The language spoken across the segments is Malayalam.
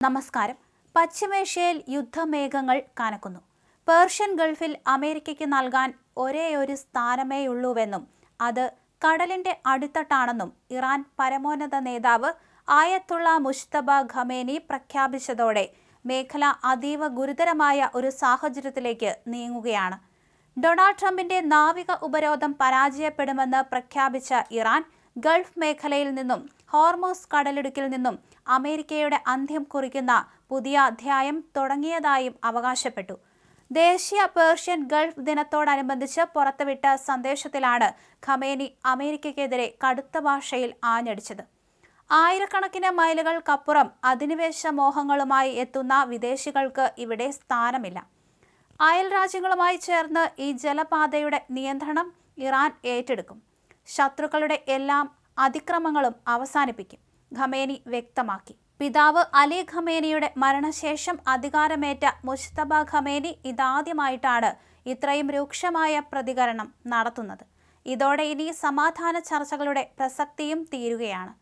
നമസ്കാരം. പശ്ചിമേഷ്യയിൽ യുദ്ധമേഘങ്ങൾ കനക്കുന്നു. പേർഷ്യൻ ഗൾഫിൽ അമേരിക്കയ്ക്ക് നൽകാൻ ഒരേയൊരു സ്ഥാനമേയുള്ളൂവെന്നും അത് കടലിന്റെ അടിത്തട്ടാണെന്നും ഇറാൻ പരമോന്നത നേതാവ് ആയത്തുള്ള മുജ്തബ ഖമേനി പ്രഖ്യാപിച്ചതോടെ മേഖല അതീവ ഗുരുതരമായ ഒരു സാഹചര്യത്തിലേക്ക് നീങ്ങുകയാണ്. ഡൊണാൾഡ് ട്രംപിന്റെ നാവിക ഉപരോധം പരാജയപ്പെടുമെന്ന് പ്രഖ്യാപിച്ച ഇറാൻ ഗൾഫ് മേഖലയിൽ നിന്നും ഹോർമൂസ് കടലിടുക്കിൽ നിന്നും അമേരിക്കയുടെ അന്ത്യം കുറിക്കുന്ന പുതിയ അധ്യായം തുടങ്ങിയതായും അവകാശപ്പെട്ടു. ദേശീയ പേർഷ്യൻ ഗൾഫ് ദിനത്തോടനുബന്ധിച്ച് പുറത്തുവിട്ട സന്ദേശത്തിലാണ് ഖമേനി അമേരിക്കയ്ക്കെതിരെ കടുത്ത ഭാഷയിൽ ആഞ്ഞടിച്ചത്. ആയിരക്കണക്കിന് മൈലുകൾക്കപ്പുറം അധിനിവേശ മോഹങ്ങളുമായി എത്തുന്ന വിദേശികൾക്ക് ഇവിടെ സ്ഥാനമില്ല. അയൽ രാജ്യങ്ങളുമായി ചേർന്ന് ഈ ജലപാതയുടെ നിയന്ത്രണം ഇറാൻ ഏറ്റെടുക്കും. ശത്രുക്കളുടെ എല്ലാ അതിക്രമങ്ങളും അവസാനിപ്പിക്കും, ഖമേനി വ്യക്തമാക്കി. പിതാവ് അലി ഖമേനിയുടെ മരണശേഷം അധികാരമേറ്റ മുജ്തബ ഖമേനി ഇതാദ്യമായിട്ടാണ് ഇത്രയും രൂക്ഷമായ പ്രതികരണം നടത്തുന്നത്. ഇതോടെ ഇനി സമാധാന ചർച്ചകളുടെ പ്രസക്തിയും തീരുകയാണ്.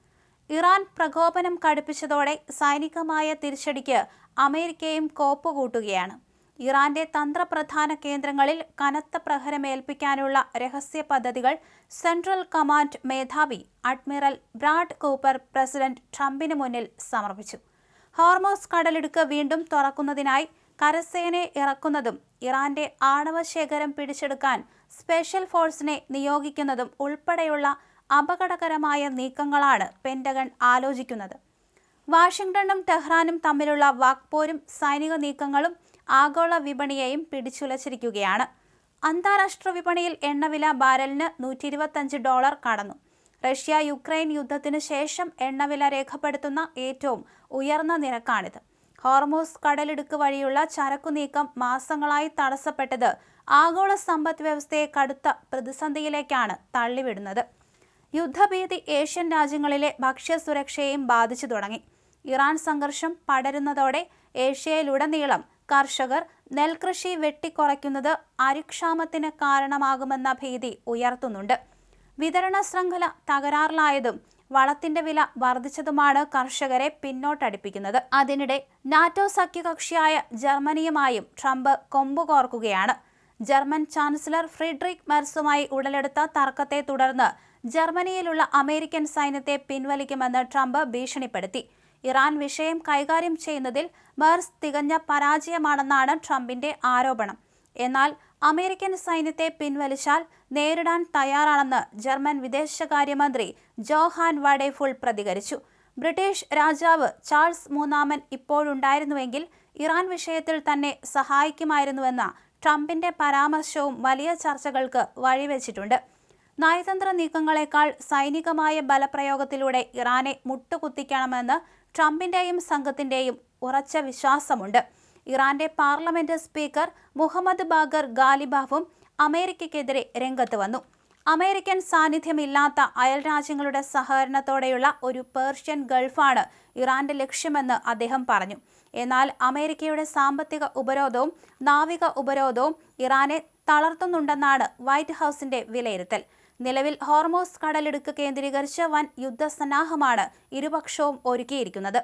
ഇറാൻ പ്രകോപനം കടുപ്പിച്ചതോടെ സൈനികമായ തിരിച്ചടിക്ക് അമേരിക്കയും കോപ്പുകൂട്ടുകയാണ്. ഇറാന്റെ തന്ത്രപ്രധാന കേന്ദ്രങ്ങളിൽ കനത്ത പ്രഹരമേൽപ്പിക്കാനുള്ള രഹസ്യ പദ്ധതികൾ സെൻട്രൽ കമാൻഡ് മേധാവി അഡ്മിറൽ ബ്രാഡ് കൂപ്പർ പ്രസിഡന്റ് ട്രംപിന് മുന്നിൽ സമർപ്പിച്ചു. ഹോർമൂസ് കടലിടുക്ക് വീണ്ടും തുറക്കുന്നതിനായി കരസേനയെ ഇറക്കുന്നതും ഇറാന്റെ ആണവശേഖരം പിടിച്ചെടുക്കാൻ സ്പെഷ്യൽ ഫോഴ്സിനെ നിയോഗിക്കുന്നതും ഉൾപ്പെടെയുള്ള അപകടകരമായ നീക്കങ്ങളാണ് പെന്റഗൺ ആലോചിക്കുന്നത്. വാഷിംഗ്ടണും ടെഹ്റാനും തമ്മിലുള്ള വാക്പോരും സൈനിക നീക്കങ്ങളും ആഗോള വിപണിയെയും പിടിച്ചുലച്ചിരിക്കുകയാണ്. അന്താരാഷ്ട്ര വിപണിയിൽ എണ്ണവില ബാരലിന് $125 കടന്നു. റഷ്യ യുക്രൈൻ യുദ്ധത്തിന് ശേഷം എണ്ണവില രേഖപ്പെടുത്തുന്ന ഏറ്റവും ഉയർന്ന നിരക്കാണിത്. ഹോർമൂസ് കടലിടുക്ക് വഴിയുള്ള ചരക്കു നീക്കം മാസങ്ങളായി തടസ്സപ്പെട്ടത് ആഗോള സമ്പദ് വ്യവസ്ഥയെ കടുത്ത പ്രതിസന്ധിയിലേക്കാണ് തള്ളിവിടുന്നത്. യുദ്ധഭീതി ഏഷ്യൻ രാജ്യങ്ങളിലെ ഭക്ഷ്യസുരക്ഷയെയും ബാധിച്ചു തുടങ്ങി. ഇറാൻ സംഘർഷം പടരുന്നതോടെ ഏഷ്യയിലുടനീളം കർഷകർ നെൽകൃഷി വെട്ടിക്കുറയ്ക്കുന്നത് അരിക്ഷാമത്തിന് കാരണമാകുമെന്ന ഭീതി ഉയർത്തുന്നുണ്ട്. വിതരണ ശൃംഖല തകരാറിലായതും വളത്തിന്റെ വില വർദ്ധിച്ചതുമാണ് കർഷകരെ പിന്നോട്ടടിപ്പിക്കുന്നത്. അതിനിടെ NATO സഖ്യകക്ഷിയായ ജർമ്മനിയുമായും Trump കൊമ്പുകോർക്കുകയാണ്. German chancellor Friedrich മെർസുമായി ഉടലെടുത്ത തർക്കത്തെ തുടർന്ന് ജർമ്മനിയിലുള്ള അമേരിക്കൻ സൈന്യത്തെ പിൻവലിക്കുമെന്ന് ട്രംപ് ഭീഷണിപ്പെടുത്തി. ഇറാൻ വിഷയം കൈകാര്യം ചെയ്യുന്നതിൽ മെർസ് തികഞ്ഞ പരാജയമാണെന്നാണ് ട്രംപിന്റെ ആരോപണം. എന്നാൽ അമേരിക്കൻ സൈന്യത്തെ പിൻവലിച്ചാൽ നേരിടാൻ തയ്യാറാണെന്ന് ജർമ്മൻ വിദേശകാര്യമന്ത്രി ജോഹാൻ വഡേഫുൾ പ്രതികരിച്ചു. ബ്രിട്ടീഷ് രാജാവ് ചാൾസ് മൂന്നാമൻ ഇപ്പോഴുണ്ടായിരുന്നുവെങ്കിൽ ഇറാൻ വിഷയത്തിൽ തന്നെ സഹായിക്കുമായിരുന്നുവെന്ന ട്രംപിന്റെ പരാമർശവും വലിയ ചർച്ചകൾക്ക് വഴിവെച്ചിട്ടുണ്ട്. നയതന്ത്ര നീക്കങ്ങളെക്കാൾ സൈനികമായ ബലപ്രയോഗത്തിലൂടെ ഇറാനെ മുട്ടുകുത്തിക്കണമെന്ന് ട്രംപിന്റെയും സംഘത്തിന്റെയും ഉറച്ച വിശ്വാസമുണ്ട്. ഇറാന്റെ പാർലമെന്റ് സ്പീക്കർ മുഹമ്മദ് ബാഗർ ഗാലിബാഫും അമേരിക്കയ്ക്കെതിരെ രംഗത്ത് വന്നു. അമേരിക്കൻ സാന്നിധ്യമില്ലാത്ത അയൽ രാജ്യങ്ങളുടെ സഹകരണത്തോടെയുള്ള ഒരു പേർഷ്യൻ ഗൾഫാണ് ഇറാന്റെ ലക്ഷ്യമെന്ന് അദ്ദേഹം പറഞ്ഞു. എന്നാൽ അമേരിക്കയുടെ സാമ്പത്തിക ഉപരോധവും നാവിക ഉപരോധവും ഇറാനെ തളർത്തുന്നുണ്ടെന്നാണ് വൈറ്റ് ഹൗസിന്റെ വിലയിരുത്തൽ. നിലവിൽ ഹോർമൂസ് കടലിടുക്ക് കേന്ദ്രീകരിച്ച് വൻ യുദ്ധസന്നാഹമാണ് ഇരുപക്ഷവും ഒരുക്കിയിരിക്കുന്നത്.